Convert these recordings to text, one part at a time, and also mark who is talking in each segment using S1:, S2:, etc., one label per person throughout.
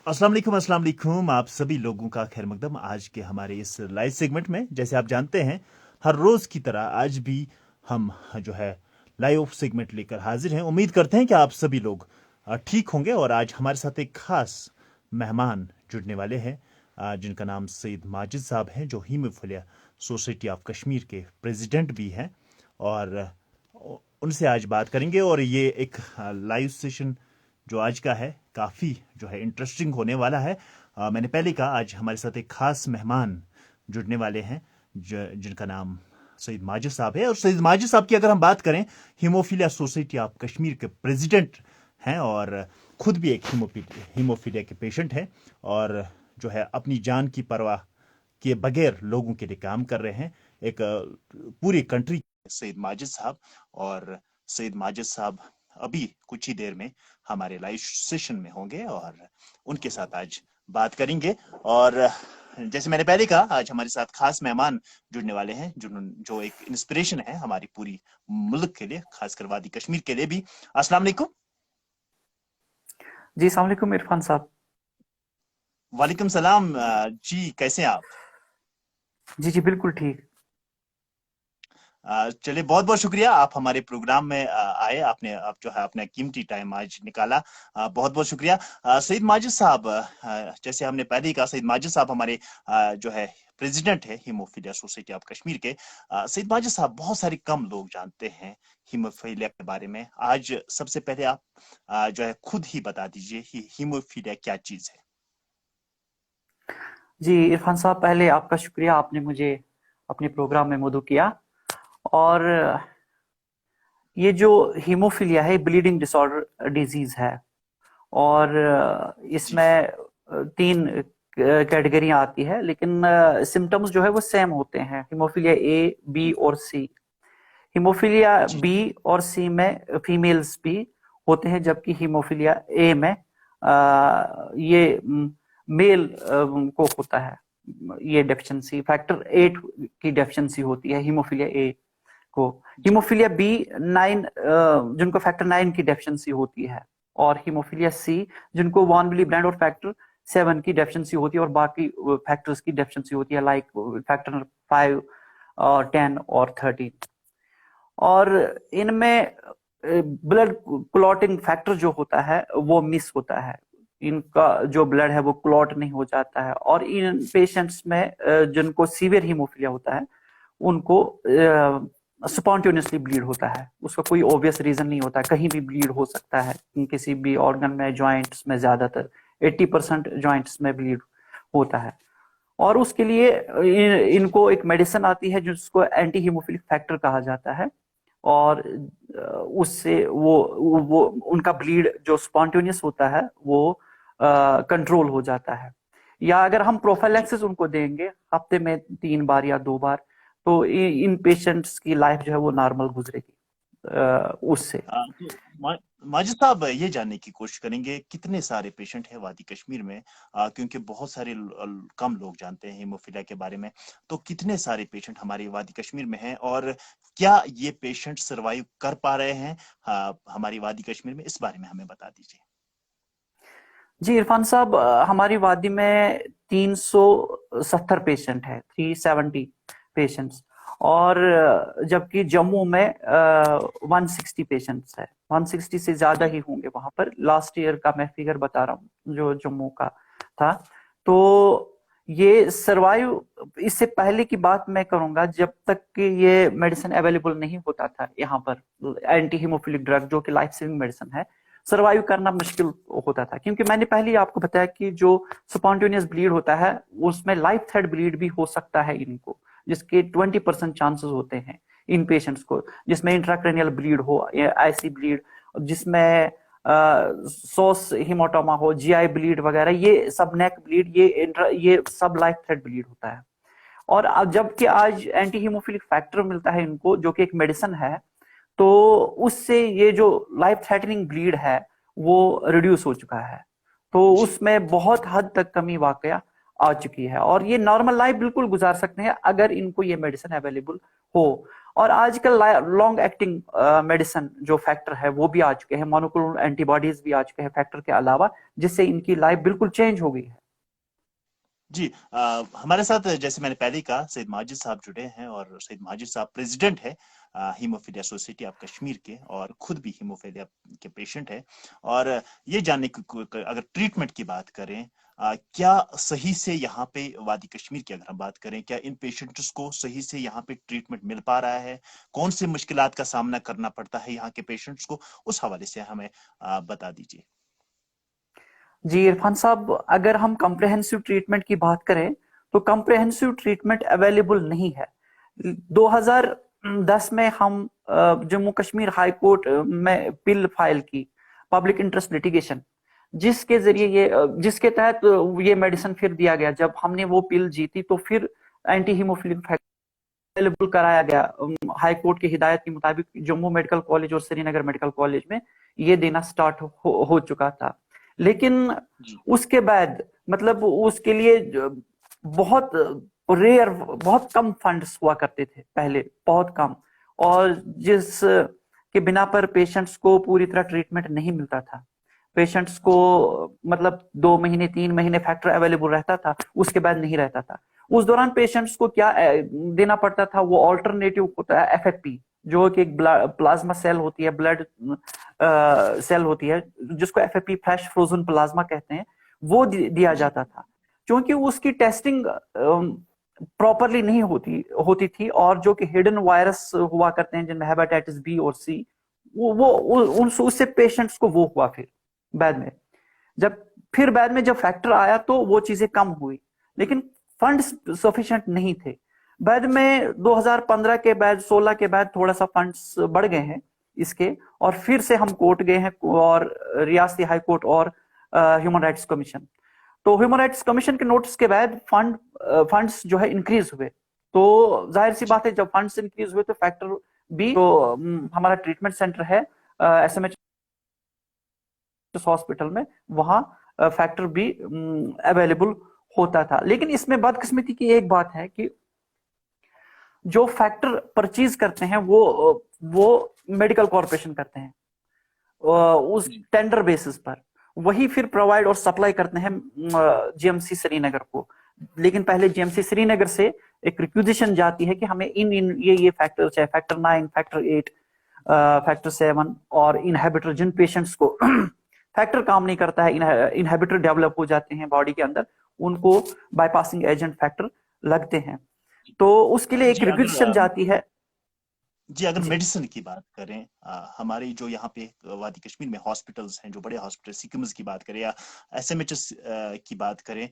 S1: अस्सलाम वालेकुम आप सभी लोगों का खैर मकदम। आज के हमारे इस लाइव सेगमेंट में जैसे आप जानते हैं हर रोज की तरह आज भी हम जो है लाइव सेगमेंट लेकर हाजिर हैं। उम्मीद करते हैं कि आप सभी लोग ठीक होंगे। और आज हमारे साथ एक खास मेहमान जुड़ने वाले हैं जिनका नाम सईद माजिद साहब हैं, जो हीमोफिलिया सोसाइटी ऑफ कश्मीर के प्रेसिडेंट भी हैं। और उनसे आज बात करेंगे। और ये एक लाइव सेशन जो आज का है काफ़ी जो है इंटरेस्टिंग होने वाला है। मैंने पहले कहा आज हमारे साथ एक खास मेहमान जुड़ने वाले हैं जिनका नाम सईद माजिद साहब है। और सईद माजिद साहब की अगर हम बात करें, हीमोफीलिया सोसाइटी ऑफ कश्मीर के प्रेसिडेंट हैं और खुद भी एक हीमोफीलिया के पेशेंट हैं। और जो है अपनी जान की परवाह किए बगैर लोगों के लिए काम कर रहे हैं एक पूरी कंट्री। सईद माजिद साहब और सईद माजिद साहब अभी कुछ ही देर में हमारे लाइव सेशन में होंगे और उनके साथ आज बात करेंगे। और जैसे मैंने पहले कहा आज हमारे साथ खास मेहमान जुड़ने वाले हैं जो एक इंस्पिरेशन है हमारी पूरी मुल्क के लिए, खासकर वादी कश्मीर के लिए भी। अस्सलाम वालेकुम।
S2: जी अस्सलाम वालेकुम इरफान साहब।
S1: वालेकुम सलाम। जी कैसे हैं आप?
S2: जी जी बिल्कुल ठीक।
S1: चलिए, बहुत बहुत शुक्रिया आप हमारे प्रोग्राम में आए। आपने आप जो है अपना कीमती टाइम आज निकाला, बहुत बहुत शुक्रिया। सईद माजिद साहब, जैसे हमने पहले ही कहा, सईद माजिद साहब हमारे जो है प्रेसिडेंट है हीमोफीलिया सोसाइटी ऑफ कश्मीर के। सईद माजिद साहब, बहुत सारे कम लोग जानते हैं हीमोफीलिया के बारे में। आज सबसे पहले आप जो है खुद ही बता दीजिए हीमोफीलिया क्या चीज है।
S2: जी इरफान साहब, पहले आपका शुक्रिया, आपने मुझे अपने प्रोग्राम में मदऊ किया। और ये जो हीमोफीलिया है ब्लीडिंग डिसऑर्डर डिजीज है। और
S1: जी
S2: इसमें तीन कैटेगरी आती है, लेकिन सिम्टम्स जो है वो सेम होते हैं, हीमोफीलिया ए, बी और सी। हीमोफीलिया
S1: जी
S2: बी और सी में फीमेल्स भी होते हैं, जबकि हीमोफीलिया ए में ये मेल को होता है। ये डेफिशिएंसी फैक्टर 8 की डेफिशिएंसी होती है हीमोफीलिया ए को।
S1: जी
S2: हीमोफीलिया बी 9 जिनको फैक्टर 9 की डेफिशिएंसी होती है, और हीमोफीलिया सी जिनको वॉन विली ब्रांड और फैक्टर 7 की डेफिशिएंसी होती है, और बाकी फैक्टर्स की डेफिशिएंसी होती है, लाइक फैक्टर 5 और 10 और 13। और इनमें ब्लड क्लॉटिंग फैक्टर जो होता है वो मिस होता है। इनका जो ब्लड है वो क्लॉट नहीं हो जाता है। और इन पेशेंट्स में जिनको सीवियर हीमोफीलिया होता है उनको स्पॉन्टेनियसली ब्लीड होता है। उसका कोई ऑब्वियस रीजन नहीं होता, कहीं भी ब्लीड हो सकता है, किसी भी ऑर्गन में, जॉइंट्स में। ज्यादातर 80% जॉइंट्स में ब्लीड होता है। और उसके लिए इनको एक मेडिसिन आती है जिसको एंटी हीमोफिलिक फैक्टर कहा जाता है। और उससे वो उनका ब्लीड जो स्पॉन्टेनियस होता है वो कंट्रोल हो जाता है। या अगर हम
S1: जी।
S2: प्रोफाइलैक्सिस उनको देंगे हफ्ते में 3 बार या 2 बार, तो इन पेशेंट्स की लाइफ जो है वो नॉर्मल गुजरेगी उससे।
S1: तो माजिद साहब, ये जानने की कोशिश करेंगे कितने सारे पेशेंट हैं वादी कश्मीर में, क्योंकि बहुत सारे कम लोग जानते हैं हीमोफीलिया के बारे में। तो कितने सारे पेशेंट हमारे वादी कश्मीर में हैं और क्या ये पेशेंट सरवाइव कर पा रहे हैं हमारी वादी कश्मीर में? इस बारे में हमें बता दीजिए।
S2: जी इरफान साहब, हमारी वादी में 370 पेशेंट है, 370 पेशेंट्स। और जबकि जम्मू में 160 पेशेंट्स है। 160 से ज्यादा
S1: जी
S2: ही होंगे वहां पर। लास्ट ईयर का मैं फिगर बता रहा हूँ जो जम्मू का था। तो ये सरवाइव, इससे पहले की बात मैं करूंगा, जब तक कि ये मेडिसिन अवेलेबल नहीं होता था यहाँ पर, एंटी हीमोफिलिक ड्रग जो कि लाइफ सेविंग मेडिसिन है, सरवाइव करना मुश्किल होता था। क्योंकि मैंने पहले ही आपको बताया कि जो स्पॉन्टेनियस ब्लीड होता है उसमें लाइफ थ्रेट ब्लीड भी हो सकता है इनको, जिसके 20% चांसेस होते हैं इन पेशेंट्स को, जिसमें इंट्राक्रेनियल ब्लीड हो या ऐसी ब्लीड जिसमें सोस हिमोटोमा हो, जीआई ब्लीड वगैरह, ये सब नेक ब्लीड, ये सब लाइफ थ्रेट ब्लीड होता है। और जबकि आज एंटी हीमोफिलिक फैक्टर मिलता है इनको, जो कि एक मेडिसिन है, तो उससे ये जो लाइफ थ्रेटनिंग ब्लीड है वो रिड्यूस हो चुका है। तो
S1: जी
S2: उसमें बहुत हद तक कमी वाकया आ चुकी है, और ये नॉर्मल लाइफ बिल्कुल गुजार सकते हैं अगर इनको ये मेडिसिन अवेलेबल हो। और आजकल लॉन्ग एक्टिंग मेडिसिन जो फैक्टर है वो भी आ चुके हैं, मोनोक्लोनल एंटीबॉडीज भी आ चुके हैं फैक्टर के अलावा, जिससे इनकी लाइफ बिल्कुल चेंज हो गई है।
S1: जी, हमारे साथ जैसे मैंने पहले ही कहा सैयद माजिद साहब जुड़े हैं, और सैयद माजिद साहब प्रेसिडेंट है हीमोफीलिया सोसाइटी ऑफ कश्मीर के, और खुद भी हीमोफीलिया के पेशेंट है। और ये जानने की अगर ट्रीटमेंट की बात करें, क्या सही से यहाँ पे वादी कश्मीर की अगर हम बात करें, क्या इन पेशेंट्स को सही से यहाँ पे ट्रीटमेंट मिल पा रहा है? कौन से मुश्किलात का सामना करना पड़ता है यहाँ के पेशेंट्स को? उस हवाले से हमें बता दीजिए।
S2: जी इरफान साहब, अगर हम कम्प्रहेंसिव ट्रीटमेंट की बात करें तो कम्प्रहेंसिव ट्रीटमेंट अवेलेबल नहीं है। 2010 में हम जम्मू कश्मीर हाई कोर्ट में पिल फाइल की, पब्लिक इंटरेस्ट लिटिगेशन, जिसके जरिए जिसके तहत ये मेडिसिन फिर दिया गया। जब हमने वो पिल जीती तो फिर एंटी हीमोफिलिक अवेलेबल कराया गया हाई कोर्ट की हिदायत के मुताबिक। जम्मू मेडिकल कॉलेज और श्रीनगर मेडिकल कॉलेज में ये देना स्टार्ट हो चुका था। लेकिन उसके बाद मतलब उसके लिए बहुत रेयर, बहुत कम फंड्स हुआ करते थे पहले, बहुत कम, और जिस के बिना पर पेशेंट्स को पूरी तरह ट्रीटमेंट नहीं मिलता था। पेशेंट्स को मतलब 2 महीने 3 महीने फैक्टर अवेलेबल रहता था, उसके बाद नहीं रहता था। उस दौरान पेशेंट्स को क्या देना पड़ता था, वो ऑल्टरनेटिव होता है एफएफपी, जो कि एक प्लाज्मा सेल होती है, ब्लड सेल होती है, जिसको एफएफपी फ्रेश फ्रोजन प्लाज्मा कहते हैं, वो दिया जाता था। क्योंकि उसकी टेस्टिंग प्रॉपरली नहीं होती थी, और जो कि हिडन वायरस हुआ करते हैं जिनमें हेपेटाइटिस बी और सी, वो उससे पेशेंट्स को वो हुआ। फिर बाद में जब फैक्टर आया तो वो चीजें कम हुई, लेकिन फंड्स सफिशिएंट नहीं थे। बाद में 2015 के बाद 16 के बाद थोड़ा सा फंड्स बढ़ गए हैं इसके, और फिर से हम कोर्ट गए हैं, और रियासती हाई कोर्ट और ह्यूमन राइट्स कमीशन। तो ह्यूमन राइट्स कमीशन के नोटिस के बाद फंड्स जो है इंक्रीज हुए। तो जाहिर सी बात है, जब फंड्स इंक्रीज हुए तो फैक्टर भी, तो हमारा ट्रीटमेंट सेंटर है एसएमएच हॉस्पिटल में, वहां फैक्टर भी अवेलेबल होता था। लेकिन इसमें बदकिस्मती की एक बात है कि जो फैक्टर परचेज करते हैं वो मेडिकल कॉर्पोरेशन करते हैं उस टेंडर बेसिस पर, वही फिर प्रोवाइड और सप्लाई करते हैं जीएमसी श्रीनगर को। लेकिन पहले जीएमसी श्रीनगर से एक रिक्विजिशन जाती है कि हमें इन ये फैक्टर, चाहे फैक्टर 9, फैक्टर 8, फैक्टर 7 और इनहेबिटर, जिन पेशेंट्स को फैक्टर काम नहीं करता है, इनहेबिटर डेवलप हो जाते हैं बॉडी के अंदर, उनको बाईपासिंग एजेंट फैक्टर लगते हैं। तो उसके लिए एक रिक्विजिशन जाती है।
S1: जी, अगर मेडिसिन की बात करें, हमारी जो यहाँ पे वादी कश्मीर में हॉस्पिटल्स हैं, जो बड़े हॉस्पिटल सिकम्स की बात करें या एसएमएचएस की बात करें,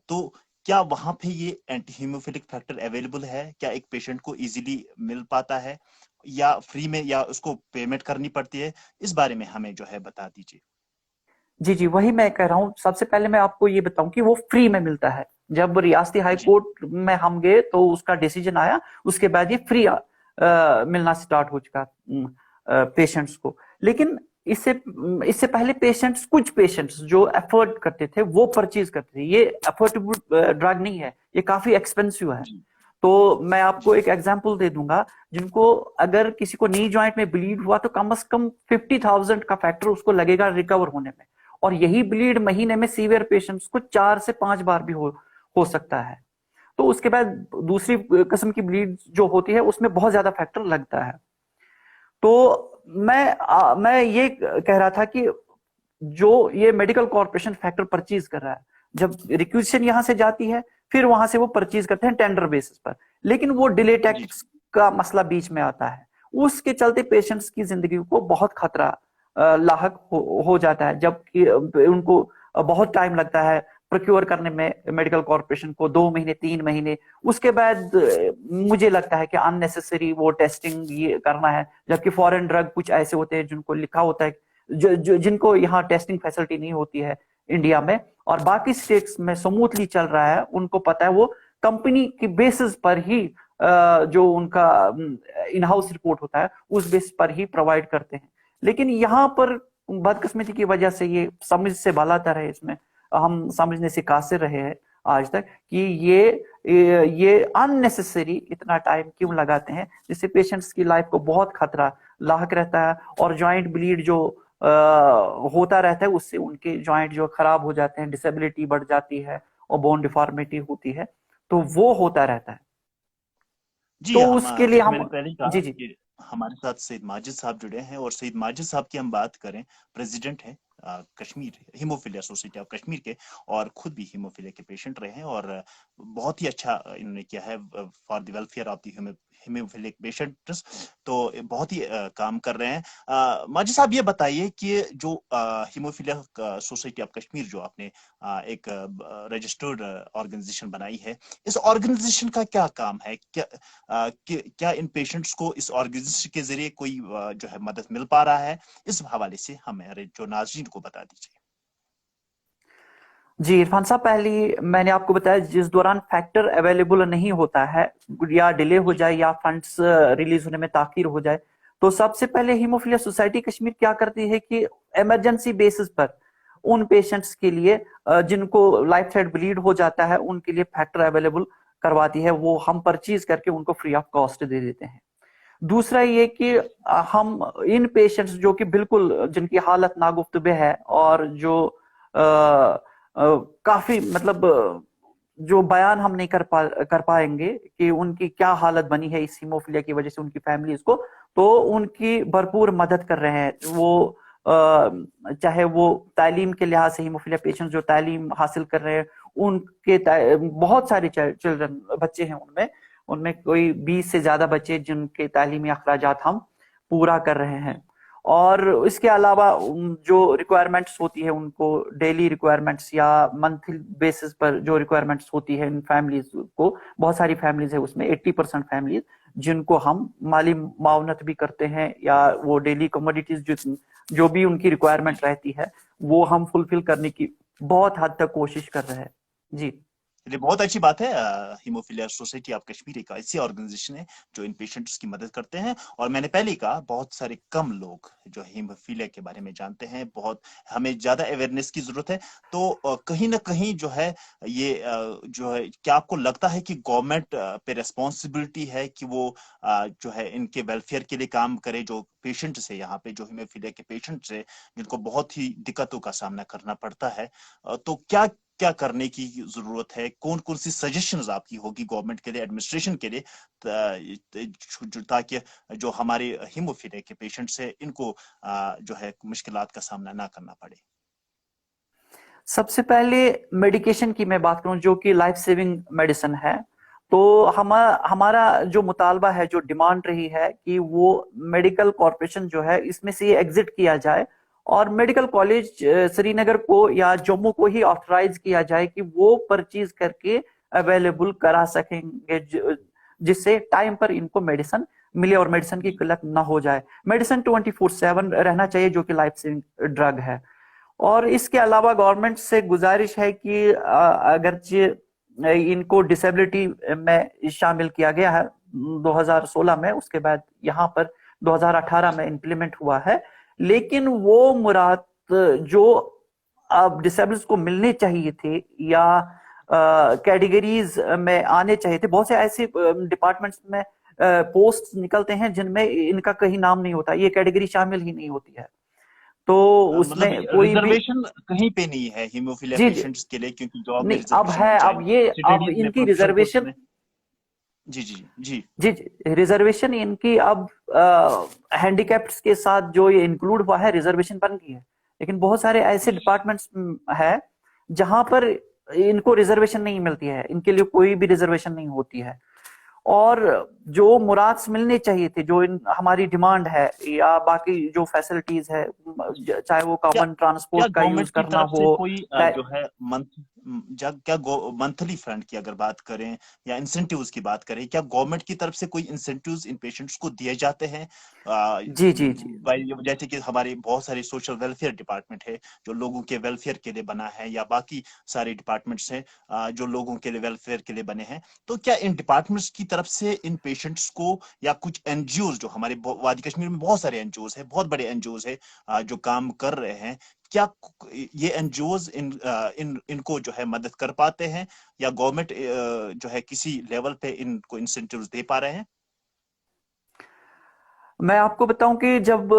S1: तो क्या वहां पे ये एंटी हीमोफिलिक फैक्टर अवेलेबल है? क्या एक पेशेंट को इजीली मिल पाता है, या फ्री में, या उसको पेमेंट करनी पड़ती है? इस बारे में हमें जो है बता दीजिए।
S2: जी, वही मैं कह रहा हूँ। सबसे पहले मैं आपको ये बताऊं कि वो फ्री में मिलता है। जब रियासती हाई कोर्ट में हम गए तो उसका डिसीजन आया, उसके बाद ये फ्री मिलना स्टार्ट हो चुका पेशेंट्स को। लेकिन इससे पहले कुछ पेशेंट्स जो अफोर्ड करते थे वो परचेज करते थे। ये अफोर्डेबल ड्रग नहीं है, ये काफी एक्सपेंसिव है। तो मैं आपको एक एग्जांपल दे दूंगा, जिनको अगर किसी को नी जॉइंट में ब्लीड हुआ तो कम से कम 50,000 का फैक्टर उसको लगेगा रिकवर होने में, और यही ब्लीड महीने में सीवियर पेशेंट्स को 4 से 5 बार भी हो सकता है। तो उसके बाद दूसरी किस्म की ब्लीड जो होती है उसमें बहुत ज्यादा फैक्टर लगता है। तो मैं ये कह रहा था कि जो ये मेडिकल कॉर्पोरेशन फैक्टर परचेज कर रहा है, जब रिक्विजिशन यहां से जाती है, फिर वहां से वो परचेज करते हैं टेंडर बेसिस पर, लेकिन वो डिले टैक्टिक्स का मसला बीच में आता है। उसके चलते पेशेंट्स की जिंदगी को बहुत खतरा लाहक हो जाता है, जबकि उनको बहुत टाइम लगता है प्रोक्योर करने में मेडिकल कॉर्पोरेशन को, 2 महीने 3 महीने। उसके बाद मुझे लगता है कि अननेसेसरी वो टेस्टिंग ये करना है, जबकि फॉरेन ड्रग कुछ ऐसे होते हैं जिनको लिखा होता है, जिनको यहाँ टेस्टिंग फैसिलिटी नहीं होती है इंडिया में, और बाकी स्टेट्स में स्मूथली चल रहा है। उनको पता है, वो कंपनी की बेसिस पर ही जो उनका इन हाउस रिपोर्ट होता है उस बेस पर ही प्रोवाइड करते हैं। लेकिन यहाँ पर बदकिस्मती की वजह से ये समझ से बालातर है, इसमें हम समझने से कासिर रहे हैं। आज तक कि ये अननेसेसरी इतना टाइम क्यों लगाते हैं, जिससे पेशेंट्स की लाइफ को बहुत खतरा लाक रहता है, और जॉइंट ब्लीड जो होता रहता है उससे उनके जॉइंट जो खराब हो जाते हैं, डिसेबिलिटी बढ़ जाती है और बोन डिफॉर्मिटी होती है, तो वो होता रहता है।
S1: जी
S2: तो
S1: हम
S2: उसके लिए
S1: जैसे
S2: हम
S1: मैंने पहले ही कहा
S2: जी जी
S1: कि हमारे साथ सईद माजिद साहब जुड़े हैं, और सईद माजिद साहब की हम बात करें, प्रेसिडेंट हैं Kashmir haemophilia society of Kashmir के, और खुद भी हीमोफीलिया के पेशेंट रहे हैं, और बहुत ही अच्छा इन्होंने किया है for the welfare of the haemophilic patients. तो बहुत ही काम कर रहे हैं। माजिद साहब ये बताइए कि जो हीमोफीलिया सोसाइटी ऑफ कश्मीर जो आपने एक रजिस्टर्ड ऑर्गेनाइजेशन बनाई है, इस ऑर्गेनाइजेशन का क्या काम है? क्या इन पेशेंट्स को इस ऑर्गेनाइजेशन के जरिए कोई जो है मदद मिल पा रहा है? इस हवाले से हमारे जो नाज़रीन को बता दीजिए।
S2: जी इरफान साहब, पहले मैंने आपको बताया जिस दौरान फैक्टर अवेलेबल नहीं होता है, या डिले हो
S1: जी
S2: जाए या फंड्स रिलीज होने में ताखीर हो जाए, तो सबसे पहले हीमोफीलिया सोसाइटी कश्मीर क्या करती है कि इमरजेंसी बेसिस पर उन पेशेंट्स के लिए जिनको लाइफ थ्रेट ब्लीड हो जाता है, उनके लिए फैक्टर अवेलेबल करवाती है। वो हम परचेज करके उनको फ्री ऑफ कॉस्ट दे देते हैं। दूसरा ये कि हम इन पेशेंट्स जो कि बिल्कुल जिनकी हालत नागुफ्तबे है, और जो काफी मतलब जो बयान हम नहीं कर पाएंगे कि उनकी क्या हालत बनी है इस हीमोफीलिया की वजह से उनकी फैमिलीज को, तो उनकी भरपूर मदद कर रहे हैं वो। चाहे वो तालीम के लिहाज से हीमोफीलिया पेशेंट जो तालीम हासिल कर रहे हैं, उनके बहुत सारे चिल्ड्रन बच्चे हैं उनमें उनमें कोई 20 से ज्यादा बच्चे जिनके तालीमी अखराजात हम पूरा कर रहे हैं। और इसके अलावा जो रिक्वायरमेंट्स होती है उनको डेली रिक्वायरमेंट्स या मंथली बेसिस पर जो रिक्वायरमेंट्स होती है इन फैमिलीज को, बहुत सारी फैमिलीज है उसमें 80% फैमिलीज जिनको हम माली मावनत भी करते हैं, या वो डेली कमोडिटीज जो भी उनकी
S1: जी
S2: रिक्वायरमेंट
S1: जी।
S2: रहती है वो हम फुलफिल करने की बहुत हद तक कोशिश कर रहे हैं। जी
S1: चलिए, बहुत अच्छी बात है। हीमोफीलिया सोसाइटी ऑफ कश्मीर एक ऐसी ऑर्गेनाइजेशन है जो इन पेशेंट्स की मदद करते हैं, और मैंने पहले ही कहा बहुत सारे कम लोग जो हीमोफीलिया के बारे में जानते हैं, बहुत हमें ज्यादा अवेयरनेस की जरूरत है। तो कहीं ना कहीं जो है ये जो है, क्या आपको लगता है कि गवर्नमेंट पे रेस्पॉन्सिबिलिटी है कि वो जो है इनके वेलफेयर के लिए काम करे, जो पेशेंट्स है यहाँ पे, जो हीमोफीलिया के पेशेंट्स है, जिनको बहुत ही दिक्कतों का सामना करना पड़ता है? तो क्या क्या करने की जरूरत है? कौन कौन सी सजेशंस आपकी होगी गवर्नमेंट के लिए, एडमिनिस्ट्रेशन के लिए, ताकि जो हमारे हीमोफीलिया के पेशेंट्स है इनको जो है मुश्किलात का सामना ना करना पड़े?
S2: सबसे पहले मेडिकेशन की मैं बात करूं जो कि लाइफ सेविंग मेडिसिन है, तो हमारा जो मुतालबा है, जो डिमांड रही है कि वो मेडिकल कॉरपोरेशन जो है इसमें से ये एग्जिट किया जाए, और मेडिकल कॉलेज श्रीनगर को या जम्मू को ही ऑथराइज किया जाए कि वो परचेज करके अवेलेबल करा सकेंगे, जिससे टाइम पर इनको मेडिसिन मिले और मेडिसिन की किल्लत ना हो जाए। मेडिसिन 24/7 रहना चाहिए जो कि लाइफ सेविंग ड्रग है। और इसके अलावा गवर्नमेंट से गुजारिश है कि अगरचे इनको डिसेबिलिटी में शामिल किया गया है 2016 में, उसके बाद यहाँ पर 2018 में इंप्लीमेंट हुआ है, लेकिन वो मुराद जो अब डिसेबल्स को मिलने चाहिए थे या कैटेगरीज में आने चाहिए थे, बहुत से ऐसे डिपार्टमेंट्स में पोस्ट निकलते हैं जिनमें इनका कहीं नाम नहीं होता, ये कैटेगरी शामिल ही नहीं होती है, तो
S1: मतलब
S2: उसमें कोई भी।
S1: रिजर्वेशन कहीं पे नहीं है हीमोफीलिया
S2: जी जी
S1: पेशेंट्स के लिए, क्योंकि जॉब में
S2: नहीं, अब
S1: रिजर्वेशन
S2: है,
S1: है, चाहे
S2: अब ये अब
S1: स्टडीज में,
S2: इनकी
S1: प्रोफेशनल कोर्स
S2: रिजर्वेशन।
S1: में। जी जी जी।
S2: जी रिजर्वेशन इनकी अब हैंडीकैप्ड्स के साथ जो ये इंक्लूड हुआ है रिजर्वेशन बन गई है, लेकिन बहुत सारे ऐसे
S1: जी
S2: डिपार्टमेंट्स है जहां पर इनको रिजर्वेशन नहीं मिलती है, इनके लिए कोई भी रिजर्वेशन नहीं होती है। और जो मुराद्स मिलने चाहिए थे, जो हमारी डिमांड है या बाकी जो फैसिलिटीज है, चाहे वो
S1: क्या
S2: कॉमन
S1: क्या
S2: ट्रांसपोर्ट का यूज
S1: गवर्नमेंट की
S2: करना
S1: तरफ से
S2: हो,
S1: कोई जो है मंथ क्या मंथली फंड की अगर बात करें, या इंसेंटिव्स की बात करें, क्या गवर्नमेंट की तरफ से कोई इंसेंटिव्स इन पेशेंट्स को दिए जाते हैं?
S2: जी जी जी
S1: जैसे कि हमारे बहुत सारे सोशल वेलफेयर डिपार्टमेंट है जो लोगों के वेलफेयर के लिए बना है, या बाकी सारे डिपार्टमेंट्स हैं जो लोगों के लिए वेलफेयर के लिए बने हैं, तो क्या इन डिपार्टमेंट्स की तरफ से इन पेशेंट्स को, या कुछ एनजीओ जो हमारे वादी कश्मीर में बहुत सारे एनजीओ है, बहुत बड़े एनजीओ है जो काम कर रहे हैं, क्या ये एनजीओज इनको जो है मदद कर पाते हैं, या गवर्नमेंट जो है किसी लेवल पे इनको इंसेंटिव्स दे पा रहे हैं?
S2: मैं आपको बताऊं कि जब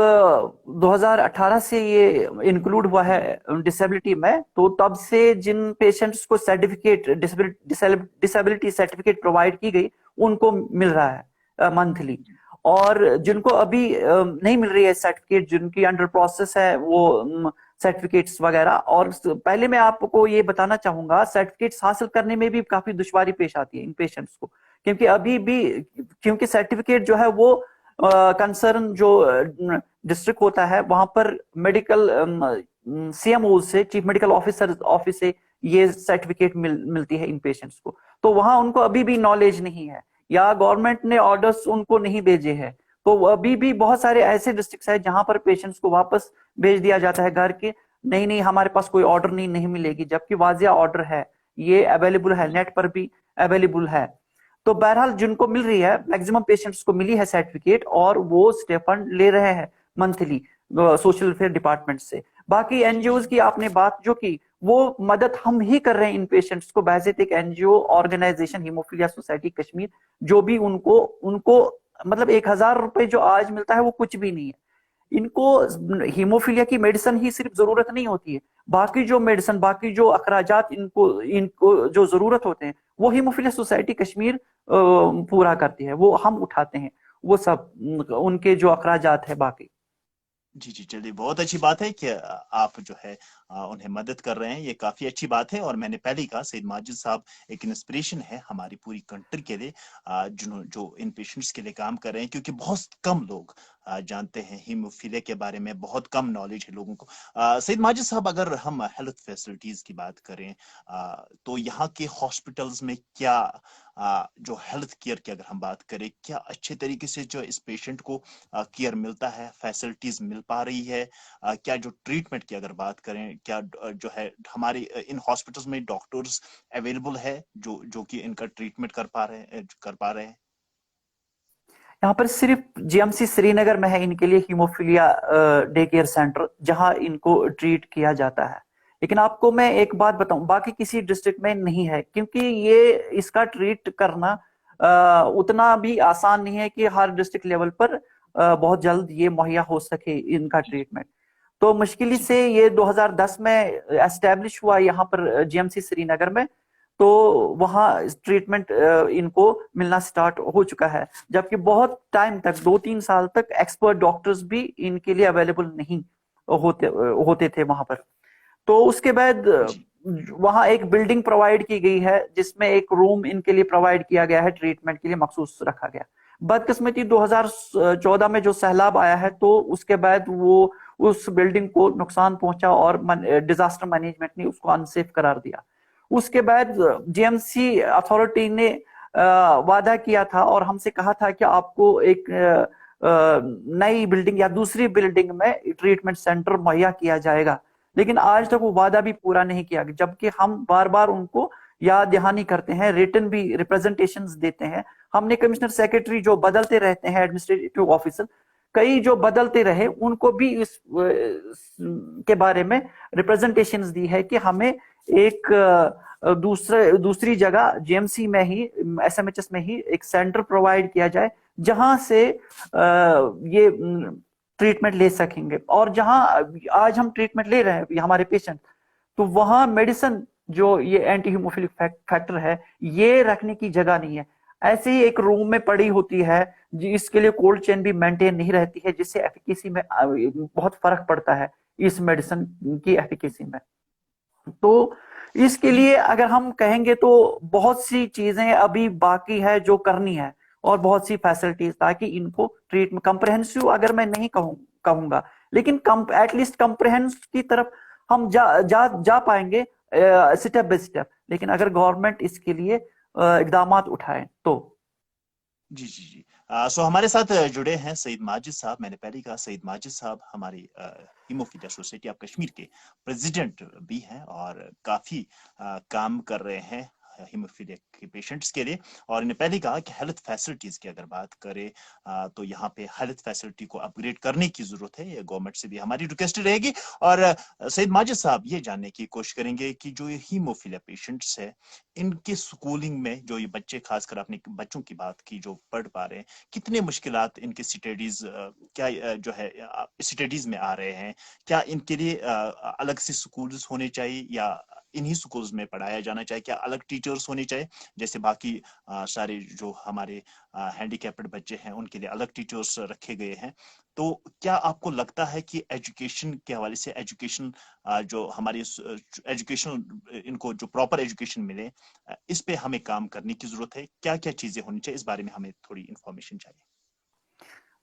S2: 2018 से ये इंक्लूड हुआ है डिसेबिलिटी में, तो तब से जिन पेशेंट्स को सर्टिफिकेट डिसेबिलिटी सर्टिफिकेट प्रोवाइड की गई उनको मिल रहा है मंथली। और जिनको अभी नहीं मिल रही है सर्टिफिकेट, जिनकी अंडर प्रोसेस है वो सर्टिफिकेट्स वगैरह, और पहले मैं आपको ये बताना चाहूंगा सर्टिफिकेट्स हासिल करने में भी काफी दुश्वारी पेश आती है इन पेशेंट्स को, क्योंकि अभी भी क्योंकि सर्टिफिकेट जो है वो कंसर्न जो डिस्ट्रिक्ट होता है वहां पर मेडिकल सीएमओ से, चीफ मेडिकल ऑफिसर ऑफिस से ये सर्टिफिकेट मिलती है इन पेशेंट्स को। तो वहां उनको अभी भी नॉलेज नहीं है, या गवर्नमेंट ने ऑर्डर्स उनको नहीं भेजे हैं। तो अभी भी बहुत सारे ऐसे डिस्ट्रिक्ट्स हैं जहां पर पेशेंट्स को वापस भेज दिया जाता है घर के, नहीं नहीं हमारे पास कोई ऑर्डर नहीं मिलेगी, जबकि वाजिया ऑर्डर है, ये अवेलेबल है, नेट पर भी अवेलेबल है। तो बहरहाल जिनको मिल रही है, मैक्सिमम पेशेंट्स को मिली है सर्टिफिकेट, और वो स्टे फंड ले रहे हैं मंथली सोशल वेलफेयर डिपार्टमेंट से। बाकी एनजीओ की आपने बात जो की, वो मदद हम ही कर रहे हैं इन पेशेंट्स को, बहैसियत एक NGO organisation haemophilia society Kashmir, जो भी उनको उनको मतलब 1,000 रुपए जो आज मिलता है वो कुछ भी नहीं है। इनको हीमोफीलिया की मेडिसिन ही सिर्फ जरूरत नहीं होती है, बाकी जो मेडिसिन, बाकी जो अखराजात इनको इनको जो जरूरत होते हैं वो हीमोफीलिया सोसाइटी कश्मीर पूरा करती है, वो हम उठाते हैं वो सब उनके जो अखराजात है बाकी।
S1: जी जी, चलिए, बहुत अच्छी बात है कि आप जो है उन्हें मदद कर रहे हैं, ये काफी अच्छी बात है। और मैंने पहले ही कहा, सईद माजिद साहब एक इंस्पिरेशन है हमारी पूरी कंट्री के लिए, जो इन पेशेंट्स के लिए काम कर रहे हैं, क्योंकि बहुत कम लोग जानते हैं हीमोफीलिया के बारे में, बहुत कम नॉलेज है लोगों को। सईद माजिद साहब, अगर हम हेल्थ फैसिलिटीज की बात करें, तो यहाँ के हॉस्पिटल्स में क्या जो हेल्थ केयर की अगर हम बात करें, क्या अच्छे तरीके से जो इस पेशेंट को केयर मिलता है, फैसिलिटीज मिल पा रही है? क्या जो ट्रीटमेंट की अगर बात करें, क्या जो है हमारे इन हॉस्पिटल्स में डॉक्टर्स अवेलेबल है जो कि इनका ट्रीटमेंट कर पा रहे हैं?
S2: यहाँ पर सिर्फ जीएमसी श्रीनगर में है इनके लिए हीमोफीलिया डे केयर सेंटर, जहां इनको ट्रीट किया जाता है। लेकिन आपको मैं एक बात बताऊं, बाकी किसी डिस्ट्रिक्ट में नहीं है, क्योंकि ये इसका ट्रीट करना उतना भी आसान नहीं है कि हर डिस्ट्रिक्ट लेवल पर बहुत जल्द ये मुहैया हो सके इनका ट्रीटमेंट। तो मुश्किल
S1: जी
S2: से ये 2010 में एस्टेब्लिश हुआ यहाँ पर जीएमसी श्रीनगर में, तो वहाँ ट्रीटमेंट इनको मिलना स्टार्ट हो चुका है, जबकि बहुत टाइम तक 2-3 साल तक एक्सपर्ट डॉक्टर्स भी इनके लिए अवेलेबल नहीं होते थे वहां पर। तो उसके बाद
S1: जी
S2: वहां एक बिल्डिंग प्रोवाइड की गई है, जिसमें एक रूम इनके लिए प्रोवाइड किया गया है, ट्रीटमेंट के लिए मखसूस रखा गया। बदकिस्मती 2014 में जो सैलाब आया है, तो उसके बाद वो उस बिल्डिंग को नुकसान पहुंचा और डिजास्टर मैनेजमेंट ने उसको अनसेफ करार दिया। उसके बाद जीएमसी अथॉरिटी ने वादा किया था और हमसे कहा था कि आपको एक नई बिल्डिंग या दूसरी बिल्डिंग में ट्रीटमेंट सेंटर मुहैया किया जाएगा, लेकिन आज तक वो वादा भी पूरा नहीं किया, जबकि हम बार बार उनको याद दहानी करते हैं, रिटर्न भी रिप्रेजेंटेशंस देते हैं। हमने कमिश्नर सेक्रेटरी जो बदलते रहते हैं, एडमिनिस्ट्रेटिव ऑफिसर कई जो बदलते रहे, उनको भी इस के बारे में रिप्रेजेंटेशंस दी है कि हमें एक दूसरी जगह जीएमसी में ही, एसएमएचएस में ही एक सेंटर प्रोवाइड किया जाए, जहां से ये ट्रीटमेंट ले सकेंगे। और जहां आज हम ट्रीटमेंट ले रहे हैं हमारे पेशेंट, तो वहां मेडिसिन जो ये एंटी हीमोफिलिक फैक्टर है, ये रखने की जगह नहीं है, ऐसे ही एक रूम में पड़ी होती है, इसके लिए कोल्ड चेन भी मेंटेन नहीं रहती है, जिससे एफिकेसी में बहुत फर्क पड़ता है इस मेडिसिन की एफिकेसी में। तो इसके लिए अगर हम कहेंगे तो बहुत सी चीजें अभी बाकी है जो करनी है, और बहुत सी फैसिलिटीज, ताकि इनको ट्रीटमेंट कंप्रहेंसिव अगर मैं नहीं कहूंगा, लेकिन एटलीस्ट कंप्रहेंसिव की तरफ हम जा पाएंगे स्टेप बाय स्टेप, लेकिन अगर गवर्नमेंट इसके लिए इकदाम उठाए तो।
S1: जी जी जी। सो हमारे साथ जुड़े हैं सईद माजिद साहब। मैंने पहले ही कहा, सईद माजिद साहब हमारी हीमोफीलिया सोसाइटी ऑफ कश्मीर के प्रेसिडेंट भी हैं, और काफी काम कर रहे हैं हीमोफीलिया के पेशेंट्स के लिए। और इन्हें पहले कहा कि हेल्थ फैसिलिटीज की अगर बात करें तो यहाँ पे हेल्थ फैसिलिटी को अपग्रेड करने की जरूरत है, ये गवर्नमेंट से भी हमारी रिक्वेस्ट रहेगी। और सईद माजिद साहब, ये जानने की कोशिश करेंगे कि जो ये हीमोफीलिया पेशेंट्स है, इनके स्कूलिंग में जो ये बच्चे, खासकर अपने बच्चों की बात की जो पढ़ पा रहे हैं, कितने मुश्किलात इनके स्टडीज क्या जो है स्टडीज में आ रहे हैं? क्या इनके लिए अलग से स्कूल्स होने चाहिए या इन्हीं स्कूल्स में पढ़ाया जाना चाहिए? क्या अलग टीचर्स होने चाहिए जैसे बाकी सारे जो हमारे हैंडीकैप्ड बच्चे हैं उनके लिए अलग टीचर्स रखे गए हैं? तो क्या आपको लगता है कि एजुकेशन के हवाले से एजुकेशन जो हमारी एजुकेशन, इनको जो प्रॉपर एजुकेशन मिले, इस पे हमें काम करने की जरूरत है? क्या क्या चीजें होनी चाहिए, इस बारे में हमें थोड़ी इंफॉर्मेशन चाहिए।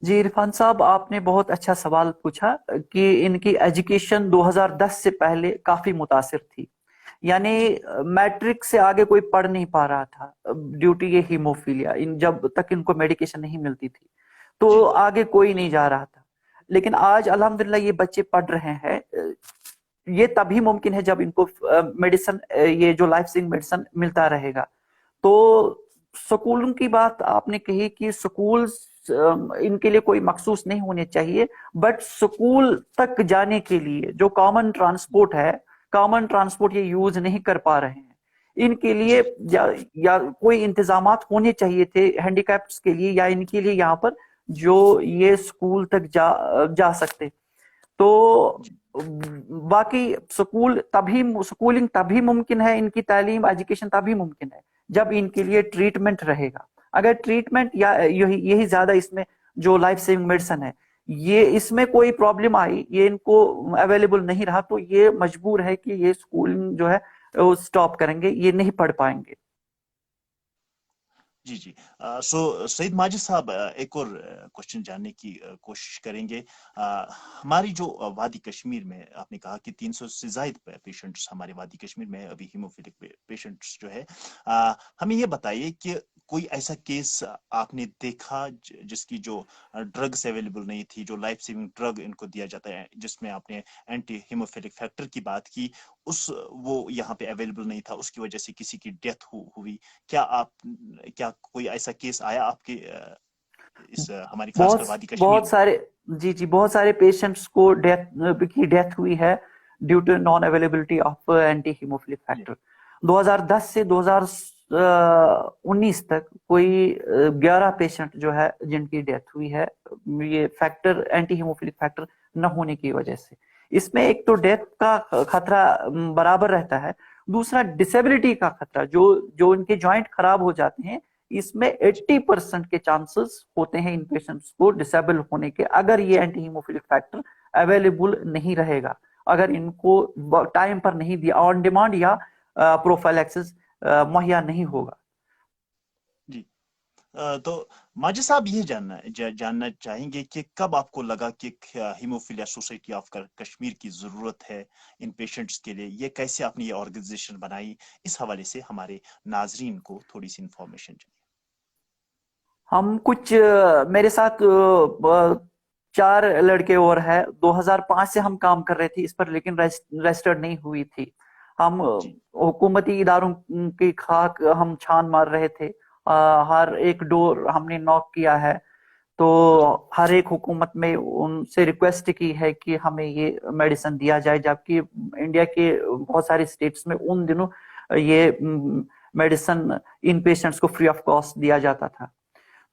S2: जी इरफान साहब, आपने बहुत अच्छा सवाल पूछा कि इनकी एजुकेशन 2010 से पहले काफी मुतासिर थी। यानी मैट्रिक से आगे कोई पढ़ नहीं पा रहा था ड्यू टू ये हीमोफीलिया, जब तक इनको मेडिकेशन नहीं मिलती थी तो
S1: जी
S2: आगे कोई नहीं जा रहा था। लेकिन आज अल्हम्दुलिल्लाह ये बच्चे पढ़ रहे हैं। ये तभी मुमकिन है जब इनको मेडिसिन, ये जो लाइफ सेविंग मेडिसिन मिलता रहेगा। तो स्कूलों की बात आपने कही कि स्कूल इनके लिए कोई मखसूस नहीं होने चाहिए, बट स्कूल तक जाने के लिए जो कॉमन ट्रांसपोर्ट है, कॉमन ट्रांसपोर्ट ये यूज नहीं कर पा रहे हैं। इनके लिए
S1: जी
S2: या कोई इंतजामात होने चाहिए थे हैंडीकैप्स के लिए या इनके लिए यहाँ पर, जो ये स्कूल तक जा सकते। तो
S1: जी
S2: बाकी स्कूलिंग तभी मुमकिन है, इनकी तालीम एजुकेशन तभी मुमकिन है जब इनके लिए ट्रीटमेंट रहेगा। अगर ट्रीटमेंट या यही ज्यादा इसमें जो लाइफ सेविंग मेडिसिन है, ये इसमें कोई प्रॉब्लम आई, ये इनको अवेलेबल नहीं रहा, तो ये मजबूर है कि ये स्कूलिंग जो है वो स्टॉप करेंगे, ये नहीं पढ़ पाएंगे।
S1: जी जी। सो सईद माजिद साहब, एक और क्वेश्चन जानने की कोशिश करेंगे। हमारी जो वादी कश्मीर में आपने कहा कि 300 से ज्यादा पेशेंट्स हमारे वादी कश्मीर में अभी हीमोफिलिक पेशेंट्स जो है, हमें ये बताइए कि कोई ऐसा केस आपने देखा जिसकी जो ड्रग्स अवेलेबल नहीं थी, जो लाइफ सेविंग ड्रग इनको दिया जाता है, जिसमें आपने एंटी हीमोफिलिक फैक्टर की बात की, उस वो यहाँ पे अवेलेबल नहीं था, उसकी वजह से किसी की डेथ हुई? क्या कोई ऐसा केस आया आपके इस हमारी खासकर
S2: बहुत
S1: वादी कश्मीर
S2: बहुत
S1: में?
S2: सारे जी जी, बहुत सारे पेशेंट्स को डेथ हुई है due to non availability of anti haemophilic
S1: G
S2: factor. 2010 से 2019 तक कोई 11 पेशेंट जो है जिनकी डेथ हुई है, ये फैक्टर एंटी हीमोफिलिक फैक्टर न होने की वजह से। इसमें एक तो डेथ का खतरा बराबर रहता है, दूसरा डिसेबिलिटी का खतरा, जो जो इनके जॉइंट खराब हो जाते हैं, इसमें 80% के चांसेस होते हैं इन पेशेंट्स को डिसेबल होने के, अगर ये एंटी हीमोफिलिक फैक्टर अवेलेबल नहीं रहेगा, अगर इनको टाइम पर नहीं दिया, ऑन डिमांड या प्रोफाइलैक्सिस मुहैया नहीं होगा।
S1: जी। तो माजिद साहब, ये जानना चाहेंगे कि कब आपको लगा कि हीमोफीलिया सोसाइटी ऑफ कश्मीर की जरूरत है इन पेशेंट्स के लिए? ये कैसे आपने ये ऑर्गेनाइजेशन बनाई? इस हवाले से हमारे नाजरीन को थोड़ी सी इंफॉर्मेशन चाहिए।
S2: हम कुछ मेरे साथ 4 लड़के और हैं, 2005 से हम काम कर रहे थे इस पर, लेकिन रजिस्टर्ड नहीं हुई थी। हम
S1: जी
S2: हुकूमती इदारों की खाक हम छान मार रहे थे, हर एक डोर हमने नॉक किया है। तो
S1: जी
S2: हर एक हुकूमत में उनसे रिक्वेस्ट की है कि हमें ये मेडिसिन दिया जाए, जबकि इंडिया के बहुत सारे स्टेट्स में उन दिनों ये मेडिसिन इन पेशेंट्स को फ्री ऑफ कॉस्ट दिया जाता था।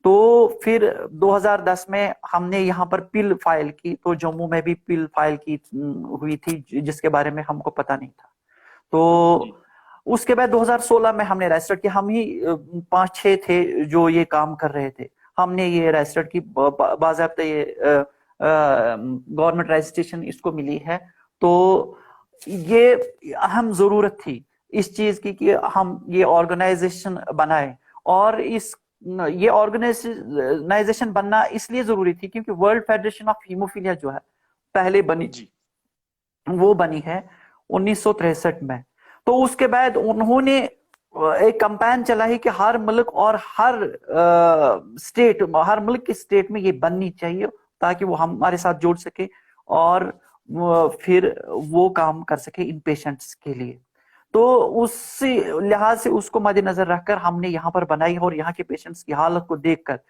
S2: तो फिर 2010 में हमने यहाँ पर पिल फाइल की, तो जम्मू में भी पिल फाइल की हुई थी, जिसके बारे में हमको पता नहीं था।
S1: जी
S2: तो उसके बाद 2016 में हमने रजिस्टर किया। हम ही 5-6 थे जो ये काम कर रहे थे। हमने ये रजिस्टर की, बाज़ाब्ता ये गवर्नमेंट रजिस्ट्रेशन इसको मिली है। तो ये अहम जरूरत थी इस चीज की कि हम ये ऑर्गेनाइजेशन बनाए। और ये ऑर्गेनाइजेशन बनना इसलिए जरूरी थी क्योंकि वर्ल्ड फेडरेशन ऑफ हीमोफीलिया जो है पहले बनी,
S1: जी
S2: वो बनी है 1963 में। तो उसके बाद उन्होंने एक कैंपेन चलाई कि हर मुल्क और हर स्टेट, हर मुल्क के स्टेट में ये बननी चाहिए, ताकि वो हमारे साथ जुड़ सके और फिर वो काम कर सके इन पेशेंट्स के लिए। तो उस लिहाज से उसको मद्देनजर रखकर हमने यहाँ पर बनाई, और यहाँ के पेशेंट्स की हालत को देखकर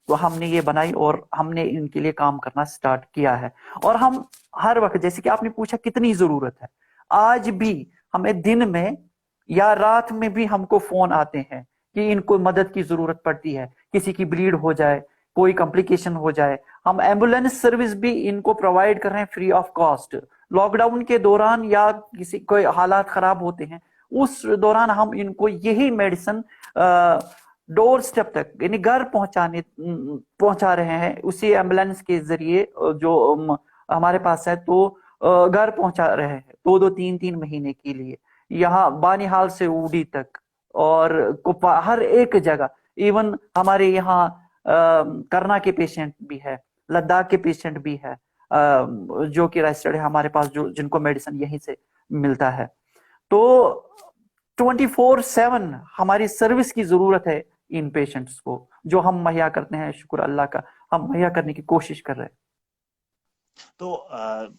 S2: तो हमने ये बनाई और हमने इनके लिए काम करना स्टार्ट किया है। और हम हर वक्त, जैसे कि आपने पूछा कितनी जरूरत है, आज भी हमें दिन में या रात में भी हमको फोन आते हैं कि इनको मदद की जरूरत पड़ती है, किसी की ब्लीड हो जाए, कोई कॉम्प्लिकेशन हो जाए। हम एम्बुलेंस सर्विस भी इनको प्रोवाइड कर रहे हैं फ्री ऑफ कॉस्ट। लॉकडाउन के दौरान या किसी कोई हालात खराब होते हैं, उस दौरान हम इनको यही मेडिसिन डोर स्टेप तक, यानी घर पहुंचा रहे हैं उसी एम्बुलेंस के जरिए जो हमारे पास है। तो घर पहुंचा रहे हैं 2-2 3-3 महीने के लिए, यहाँ बानिहाल से ऊडी तक और कुपा, हर एक जगह। इवन हमारे यहाँ करना के पेशेंट भी है, लद्दाख के पेशेंट भी है, जो कि रजिस्टर्ड है हमारे पास, जो जिनको मेडिसिन यहीं से मिलता है। तो 24/7 हमारी सर्विस की जरूरत है इन पेशेंट्स को, जो हम मुहैया करते हैं। शुक्र अल्लाह का, हम मुहैया करने की कोशिश कर रहे हैं।
S1: तो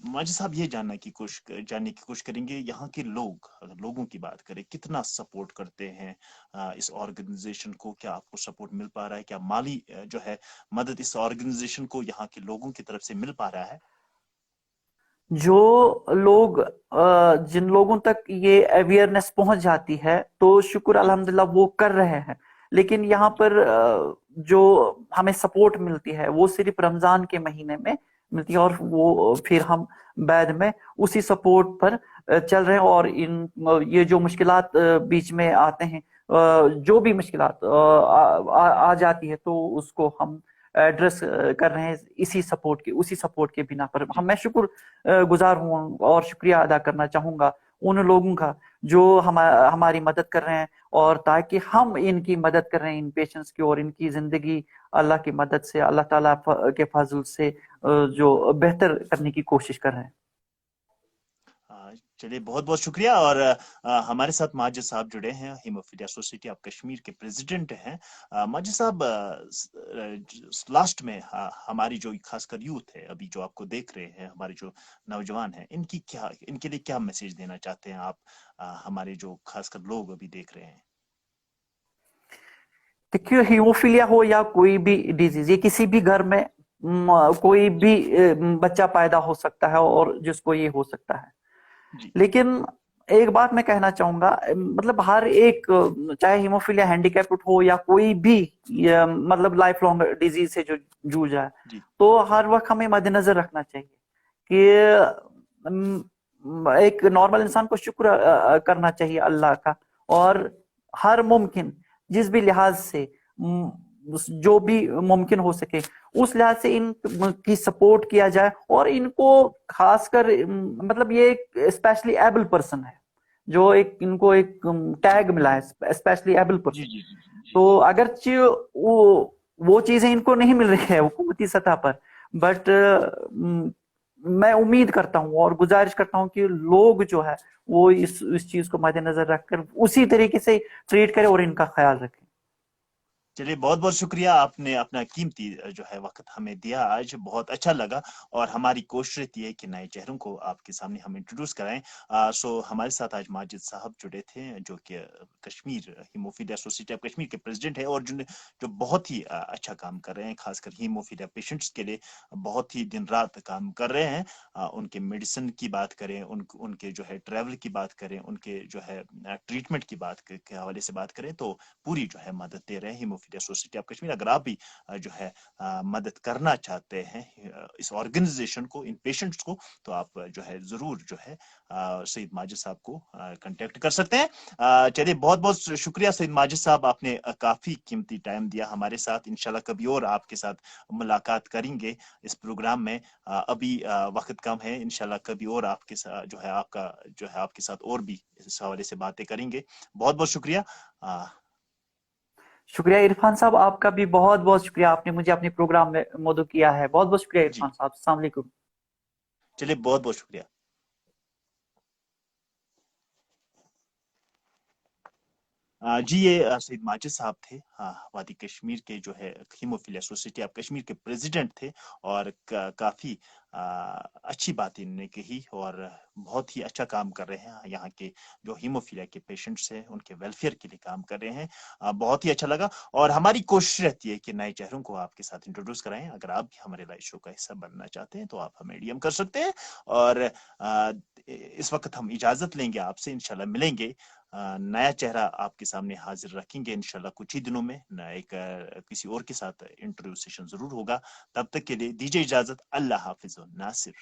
S1: माजिद साहब, ये जानने की कोशिश करेंगे, यहाँ के लोग, अगर लोगों की बात करें, कितना सपोर्ट करते हैं इस ऑर्गेनाइजेशन को? क्या आपको सपोर्ट मिल पा रहा है? क्या माली जो है मदद इस ऑर्गेनाइजेशन को यहाँ के लोगों की तरफ से मिल पा रहा है?
S2: जो लोग जिन लोगों तक ये अवेयरनेस पहुंच जाती है तो शुक्र
S1: जी
S2: अल्हम्दुलिल्लाह वो कर रहे हैं। लेकिन यहाँ
S1: जी
S2: पर जो हमें सपोर्ट मिलती है वो सिर्फ रमजान के महीने में मिलती है, और वो फिर हम बाद में उसी सपोर्ट पर चल रहे हैं। और ये जो मुश्किलात बीच में आते हैं, जो भी मुश्किलात आ जाती है, तो उसको हम एड्रेस कर रहे हैं उसी सपोर्ट के बिना पर।
S1: जी।
S2: हम मैं शुक्र गुजार हूँ और शुक्रिया अदा करना चाहूंगा उन लोगों का जो हमारी मदद कर रहे हैं, और ताकि हम इनकी मदद कर रहे हैं इन पेशेंट्स की, और इनकी जिंदगी अल्लाह की मदद से, अल्लाह ताला के फजल से जो बेहतर करने की कोशिश कर रहे हैं।
S1: चलिए, बहुत बहुत शुक्रिया। और हमारे साथ माजिद साहब जुड़े हैं, हीमोफीलिया सोसाइटी ऑफ कश्मीर के प्रेसिडेंट हैं। माजिद साहब, लास्ट में हमारी जो खासकर यूथ है अभी, जो आपको देख रहे हैं, हमारे जो नौजवान हैं, इनके लिए क्या मैसेज देना चाहते हैं आप, हमारे जो खासकर लोग अभी देख रहे हैं?
S2: देखिए, हीमोफीलिया हो या कोई भी डिजीज, ये किसी भी घर में कोई भी बच्चा पैदा हो सकता है और जिसको ये हो सकता है।
S1: जी
S2: लेकिन एक बात मैं कहना चाहूंगा, मतलब हर एक, चाहे हीमोफीलिया हैंडीकैप्ड हो या कोई भी मतलब लाइफ लॉन्ग डिजीज से जो जूझ रहा है,
S1: जी
S2: तो हर वक्त हमें मद्देनजर रखना चाहिए कि एक नॉर्मल इंसान को शुक्र करना चाहिए अल्लाह का, और हर मुमकिन जिस भी लिहाज से जो भी मुमकिन हो सके उस लिहाज से इनकी सपोर्ट किया जाए। और इनको खासकर मतलब ये एक स्पेशली एबल पर्सन है, जो एक इनको एक टैग मिला है स्पेशली एबल
S1: जी
S2: पर्सन।
S1: जी जी जी
S2: तो
S1: जी।
S2: अगरचे वो चीजें इनको नहीं मिल रही है हुकूमती सतह पर, बट मैं उम्मीद करता हूँ और गुजारिश करता हूँ कि लोग जो है वो इस चीज को मद्देनजर रखकर उसी तरीके से ट्रीट करें और इनका ख्याल रखें।
S1: चलिए, बहुत बहुत शुक्रिया, आपने अपना कीमती जो है वक्त हमें दिया, आज बहुत अच्छा लगा। और हमारी कोशिश रहती है कि नए चेहरों को आपके सामने हम इंट्रोड्यूस कराएं। सो हमारे साथ आज माजिद साहब जुड़े थे, जो कि Kashmir haemophilia society of Kashmir के प्रेसिडेंट है, और जो बहुत ही अच्छा काम कर रहे हैं, खासकर हीमोफीलिया पेशेंट्स के लिए बहुत ही दिन रात काम कर रहे हैं। उनके मेडिसिन की बात करें, उनके जो है ट्रैवल की बात करें, उनके जो है ट्रीटमेंट की बात के हवाले से बात करें, तो पूरी जो है मदद दे रहे हैं हीमोफीलिया सोसाइटी ऑफ कश्मीर। अगर आप भी जो है मदद करना चाहते हैं इस ऑर्गेनाइजेशन को, इन पेशेंट्स को, तो आप जो है जरूर जो है सईद माजिद साहब को कांटेक्ट कर सकते हैं। चलिए, बहुत बहुत शुक्रिया सईद माजिद साहब, आपने काफी कीमती टाइम दिया हमारे साथ। इंशाल्लाह कभी और आपके साथ मुलाकात करेंगे इस प्रोग्राम में। अभी वक्त कम है, इंशाल्लाह कभी और आपके साथ जो है आपके साथ और भी इस हवाले से बातें करेंगे। बहुत बहुत शुक्रिया।
S2: शुक्रिया इरफान साहब, आपका भी बहुत बहुत शुक्रिया, आपने मुझे अपने प्रोग्राम में मौजूद किया है। बहुत बहुत शुक्रिया
S1: जी,
S2: इरफान साहब। अस्सलाम वालेकुम।
S1: चलिए, बहुत बहुत शुक्रिया। जी, ये सईद माजिद साहब थे, वादी कश्मीर के जो है हीमोफीलिया सोसाइटी ऑफ कश्मीर के प्रेसिडेंट थे, और काफी अच्छी बात इन्होंने कही, और बहुत ही अच्छा काम कर रहे हैं यहाँ के जो हीमोफीलिया के पेशेंट्स हैं उनके वेलफेयर के लिए काम कर रहे हैं। बहुत ही अच्छा लगा, और हमारी कोशिश रहती है कि नए चेहरों को आपके साथ इंट्रोड्यूस कराएं। अगर आप भी हमारे लाइव शो का हिस्सा बनना चाहते हैं तो आप हमें डीएम कर सकते हैं। और इस वक्त हम इजाजत लेंगे आपसे, इंशाल्लाह मिलेंगे, नया चेहरा आपके सामने हाजिर रखेंगे इंशाल्लाह कुछ ही दिनों में, एक किसी और के साथ इंटरव्यू सेशन जरूर होगा। तब तक के लिए दीजिए इजाजत। अल्लाह हाफिज नासिर।